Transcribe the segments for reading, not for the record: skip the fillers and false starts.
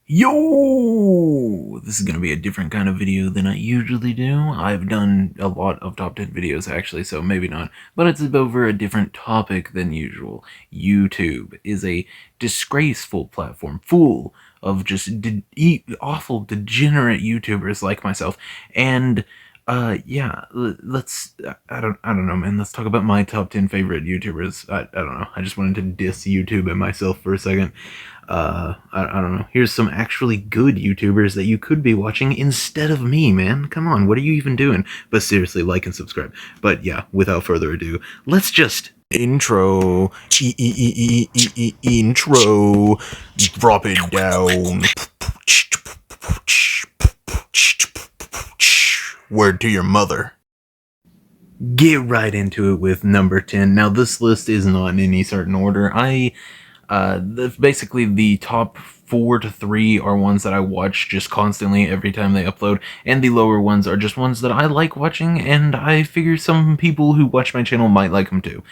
Yo! This is going to be a different kind of video than I usually do. I've done a lot of top 10 videos actually, so maybe not. But it's over a different topic than usual. YouTube is a disgraceful platform full of just awful, degenerate YouTubers like myself. And yeah, let's, I don't know, man. Let's talk about my top 10 favorite YouTubers. I don't know. I just wanted to diss YouTube and myself for a second. I don't know. Here's some actually good YouTubers that you could be watching instead of me, man. Come on, what are you even doing? But seriously, like and subscribe. But yeah, without further ado, let's just intro. Intro. Drop it down. Word to your mother. Get right into it with number 10. Now, this list is not in any certain order. Basically the top 4 to 3 are ones that I watch just constantly every time they upload, and the lower ones are just ones that I like watching, and I figure some people who watch my channel might like them too.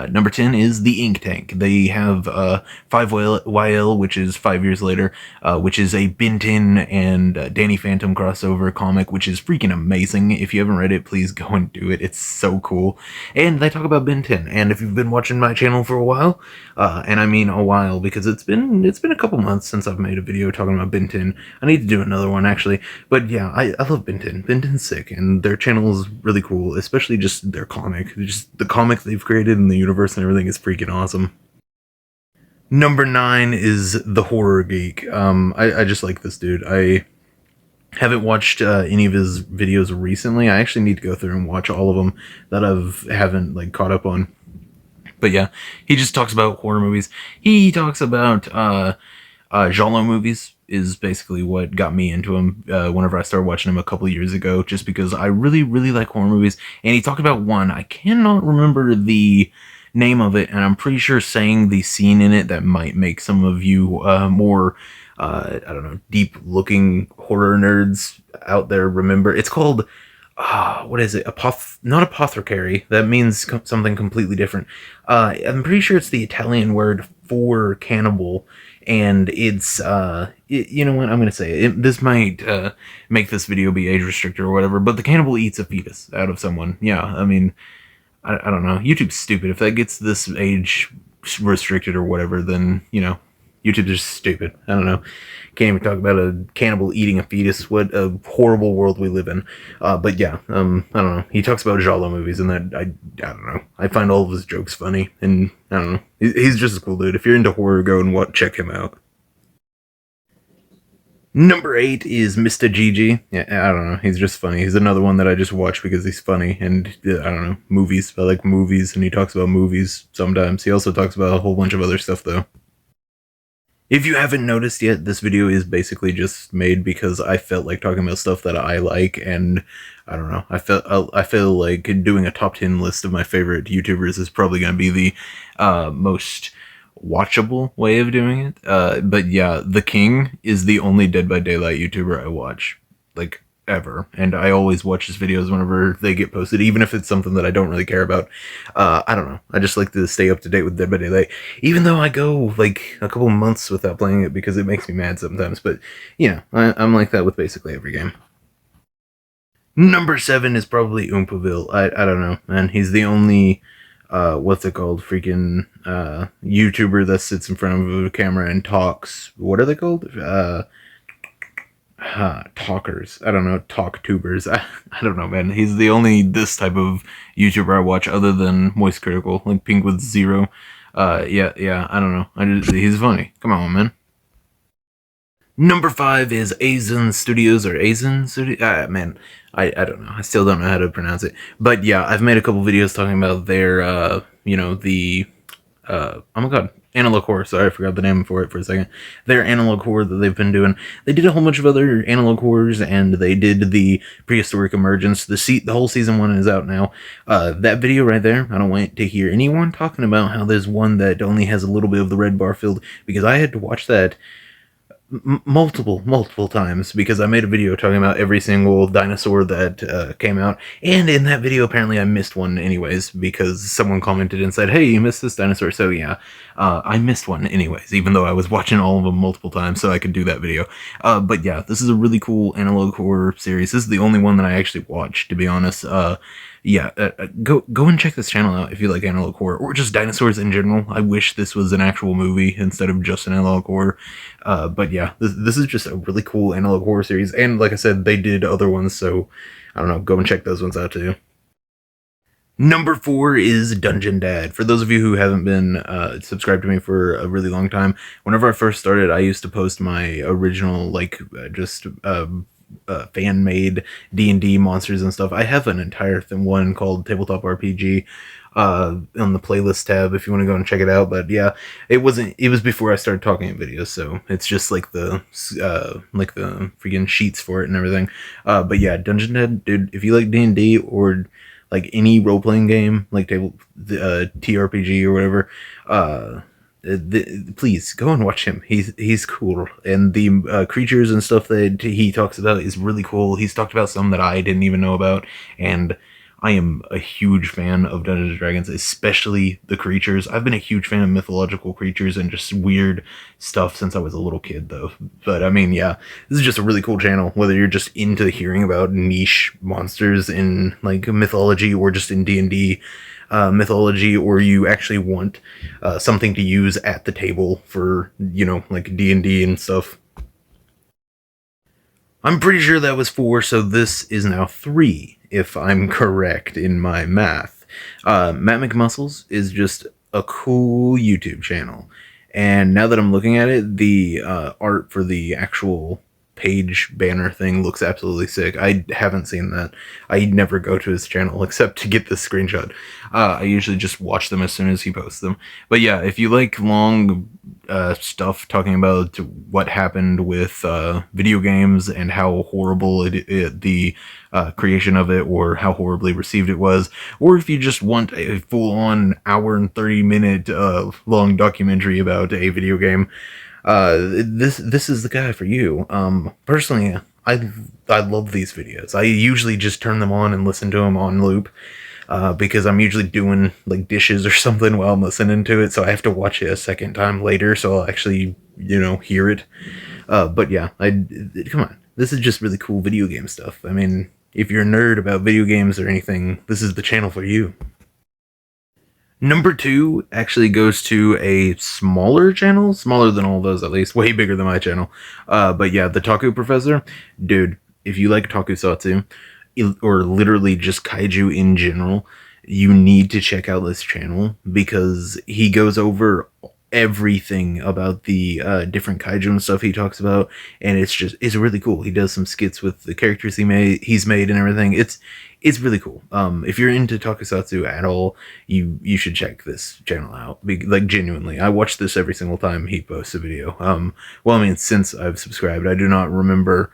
Number 10 is the Ink Tank. They have 5YL, which is 5 years later, which is a Ben 10 and Danny Phantom crossover comic, which is freaking amazing. If you haven't read it, please go and do it. It's so cool. And they talk about Ben 10, and if you've been watching my channel for a while, and I mean a while because it's been a couple months since I've made a video talking about Ben 10. I need to do another one actually, but yeah, I love Ben 10. Ben 10's sick, and their channel is really cool, especially just their comic. Just the comic they've created in the universe and everything is freaking awesome. Number 9 is The Horror Geek. I just like this dude. I haven't watched any of his videos recently. I actually need to go through and watch all of them that haven't like caught up on. But yeah, he just talks about horror movies. He talks about genre movies is basically what got me into him whenever I started watching him a couple years ago, just because I really, really like horror movies. And he talked about one. I cannot remember the name of it, and I'm pretty sure saying the scene in it that might make some of you more, I don't know, deep-looking horror nerds out there remember. It's called... what is it? Not apothecary. That means something completely different. I'm pretty sure it's the Italian word for cannibal, and it's, you know what, I'm gonna say it. This might, make this video be age restricted or whatever, but the cannibal eats a fetus out of someone. Yeah, I mean, I don't know. YouTube's stupid. If that gets this age restricted or whatever, then, you know, YouTube's just stupid. I don't know. Can't even talk about a cannibal eating a fetus. What a horrible world we live in. But yeah, I don't know. He talks about giallo movies, and that I don't know. I find all of his jokes funny, and I don't know. He's just a cool dude. If you're into horror, go and check him out. Number 8 is Mr. Gigi. Yeah, I don't know. He's just funny. He's another one that I just watch because he's funny. And I don't know, movies. I like movies, and he talks about movies sometimes. He also talks about a whole bunch of other stuff, though. If you haven't noticed yet, this video is basically just made because I felt like talking about stuff that I like, and I don't know. I feel like doing a top 10 list of my favorite YouTubers is probably going to be the most watchable way of doing it. But yeah, The King is the only Dead by Daylight YouTuber I watch, like, ever, and I always watch his videos whenever they get posted, even if it's something that I don't really care about. I don't know, I just like to stay up to date with Dead by Daylight, even though I go like a couple months without playing it because it makes me mad sometimes. But you know, I'm like that with basically every game. Number 7 is probably Oompaville. I don't know, man. He's the only what's it called, freaking YouTuber that sits in front of a camera and talks. What are they called? Talkers. I don't know, talk tubers. I don't know, man. He's the only this type of YouTuber I watch other than Moist Critical, like Pink with Zero. Yeah, I don't know. He's funny. Come on, man. Number 5 is Aizen Studios, or Aizen Studios. Man, I don't know. I still don't know how to pronounce it. But yeah, I've made a couple videos talking about their, you know, oh my god, analog horror. Sorry, I forgot the name for it for a second. Their analog horror that they've been doing. They did a whole bunch of other analog horrors, and they did the Prehistoric Emergence. The whole season 1 is out now. That video right there, I don't want to hear anyone talking about how there's one that only has a little bit of the red bar filled, because I had to watch that multiple times, because I made a video talking about every single dinosaur that came out, and in that video apparently I missed one anyways, because someone commented and said, hey, you missed this dinosaur. So yeah, I missed one anyways, even though I was watching all of them multiple times so I could do that video. But yeah, this is a really cool analog horror series. This is the only one that I actually watched, to be honest. Yeah, go and check this channel out if you like analog horror, or just dinosaurs in general. I wish this was an actual movie instead of just an analog horror. But yeah, this is just a really cool analog horror series, and like I said, they did other ones, so I don't know, go and check those ones out too. Number 4 is Dungeon Dad. For those of you who haven't been subscribed to me for a really long time, whenever I first started, I used to post my original, like, fan-made D&D monsters and stuff. I have an entire one called Tabletop RPG on the playlist tab if you want to go and check it out. But yeah, it was before I started talking in videos, so it's just like the freaking sheets for it and everything. But yeah, Dungeon Dad, dude, if you like D&D or like any role-playing game, like TRPG or whatever, please go and watch him. He's cool, and the creatures and stuff that he talks about is really cool. He's talked about some that I didn't even know about, and I am a huge fan of Dungeons and Dragons, especially the creatures. I've been a huge fan of mythological creatures and just weird stuff since I was a little kid, though. But I mean, yeah, this is just a really cool channel, whether you're just into hearing about niche monsters in like mythology or just in D&D mythology, or you actually want something to use at the table for, you know, like D&D and stuff. I'm pretty sure that was 4, so this is now 3, if I'm correct in my math. Matt McMuscles is just a cool YouTube channel. And now that I'm looking at it, the art for the actual page banner thing looks absolutely sick. I haven't seen that. I never go to his channel except to get this screenshot. I usually just watch them as soon as he posts them. But yeah, if you like long stuff talking about what happened with video games and how horrible the creation of it, or how horribly received it was, or if you just want a full-on hour and 30-minute long documentary about a video game, this is the guy for you. Personally, I love these videos. I usually just turn them on and listen to them on loop, because I'm usually doing like dishes or something while I'm listening to it, so I have to watch it a second time later, so I'll actually, you know, hear it. But yeah, come on, this is just really cool video game stuff. I mean, if you're a nerd about video games or anything, this is the channel for you. Number 2 actually goes to a smaller channel, smaller than all those at least, way bigger than my channel. But yeah, the Taku Professor, dude, if you like tokusatsu, or literally just kaiju in general, you need to check out this channel, because he goes over everything about the different kaiju and stuff he talks about, and it's really cool. He does some skits with the characters he's made and everything. It's really cool. If you're into tokusatsu at all, you should check this channel out. Like, genuinely, I watch this every single time he posts a video. Well, I mean, since I've subscribed, I do not remember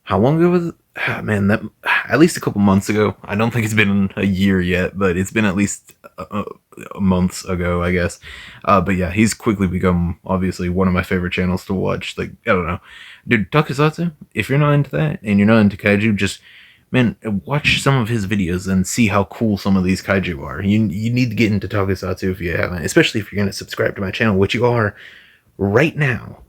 how long ago was it? Man, that at least a couple months ago. I don't think it's been a year yet, but it's been at least months ago, I guess. But yeah, he's quickly become obviously one of my favorite channels to watch. Like, I don't know, dude, tokusatsu. If you're not into that and you're not into kaiju, just, man, watch some of his videos and see how cool some of these kaiju are. You need to get into tokusatsu if you haven't, especially if you're going to subscribe to my channel, which you are right now.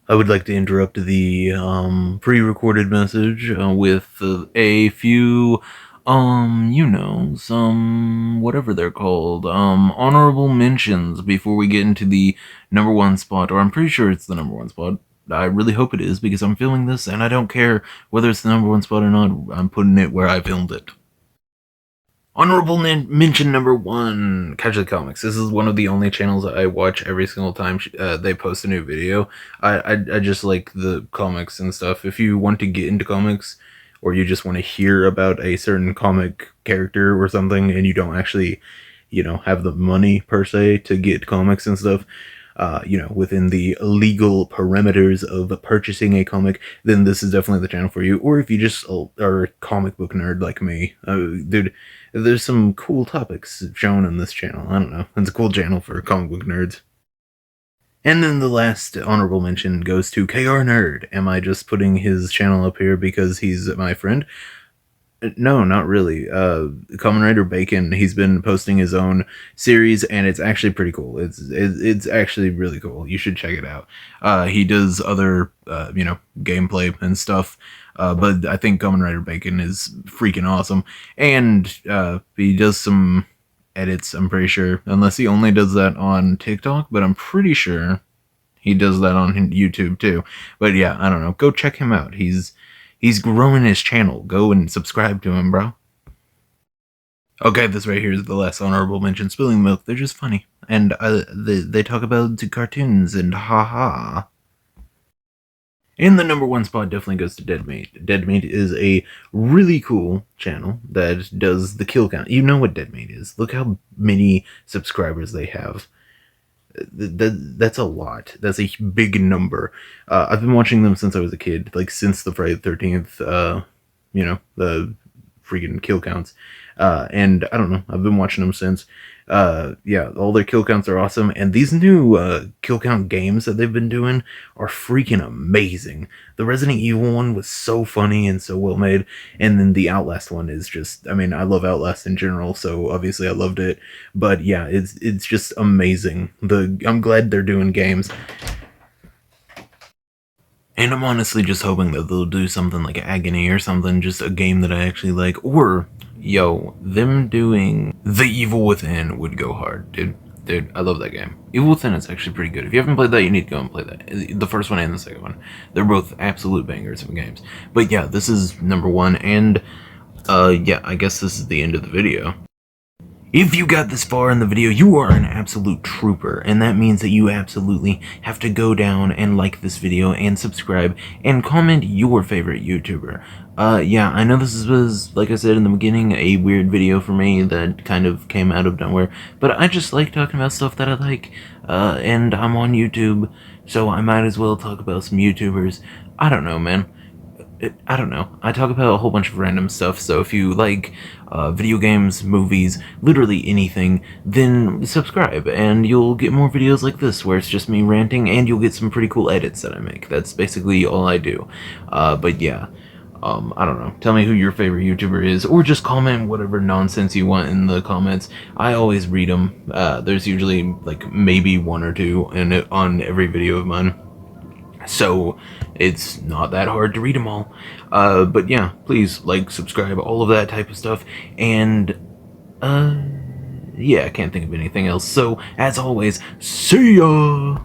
I would like to interrupt the pre-recorded message with a few, you know, some, whatever they're called, honorable mentions before we get into the number 1 spot, or I'm pretty sure it's the number 1 spot. I really hope it is, because I'm filming this and I don't care whether it's the number 1 spot or not. I'm putting it where I filmed it. Honorable mention number 1, Casually Comics. This is one of the only channels that I watch every single time they post a new video. I just like the comics and stuff. If you want to get into comics, or you just want to hear about a certain comic character or something, and you don't actually, you know, have the money per se to get comics and stuff, you know, within the legal parameters of purchasing a comic, then this is definitely the channel for you. Or if you just are a comic book nerd like me, dude, there's some cool topics shown on this channel. I don't know, it's a cool channel for comic book nerds. And then the last honorable mention goes to KR Nerd. Am I just putting his channel up here because he's my friend? No, not really. Kamen Rider Bacon. He's been posting his own series, and it's actually pretty cool. It's actually really cool. You should check it out. He does other gameplay and stuff. But I think Kamen Rider Bacon is freaking awesome, and he does some edits. I'm pretty sure, unless he only does that on TikTok, but I'm pretty sure he does that on YouTube too. But yeah, I don't know. Go check him out. He's growing his channel. Go and subscribe to him, bro. Okay, this right here is the last honorable mention. Spilling Milk. They're just funny, and they talk about cartoons and haha. And the number one spot definitely goes to Dead Meat. Dead Meat is a really cool channel that does the kill count. You know what Dead Meat is. Look how many subscribers they have. That's a lot. That's a big number. I've been watching them since I was a kid, like since the Friday the 13th, the freaking kill counts. And I don't know, I've been watching them since. Yeah, all their kill counts are awesome, and these new kill count games that they've been doing are freaking amazing. The Resident Evil one was so funny and so well made, and then the Outlast one is just, I mean, I love Outlast in general, so obviously I loved it. But yeah, it's just amazing. I'm glad they're doing games. And I'm honestly just hoping that they'll do something like Agony or something, just a game that I actually like. Or, yo, them doing The Evil Within would go hard, dude. Dude, I love that game. Evil Within is actually pretty good. If you haven't played that, you need to go and play that. The first one and the second one. They're both absolute bangers of games. But yeah, this is number one, and yeah, I guess this is the end of the video. If you got this far in the video, you are an absolute trooper, and that means that you absolutely have to go down and like this video and subscribe and comment your favorite YouTuber. Yeah, I know this was, like I said in the beginning, a weird video for me that kind of came out of nowhere, but I just like talking about stuff that I like, and I'm on YouTube, so I might as well talk about some YouTubers. I don't know, man. I don't know. I talk about a whole bunch of random stuff, so if you like video games, movies, literally anything, then subscribe, and you'll get more videos like this, where it's just me ranting, and you'll get some pretty cool edits that I make. That's basically all I do. But yeah, I don't know. Tell me who your favorite YouTuber is, or just comment whatever nonsense you want in the comments. I always read them. There's usually, like, maybe one or two on every video of mine. So it's not that hard to read them all. But yeah, please like, subscribe, all of that type of stuff. And yeah, I can't think of anything else. So as always, see ya!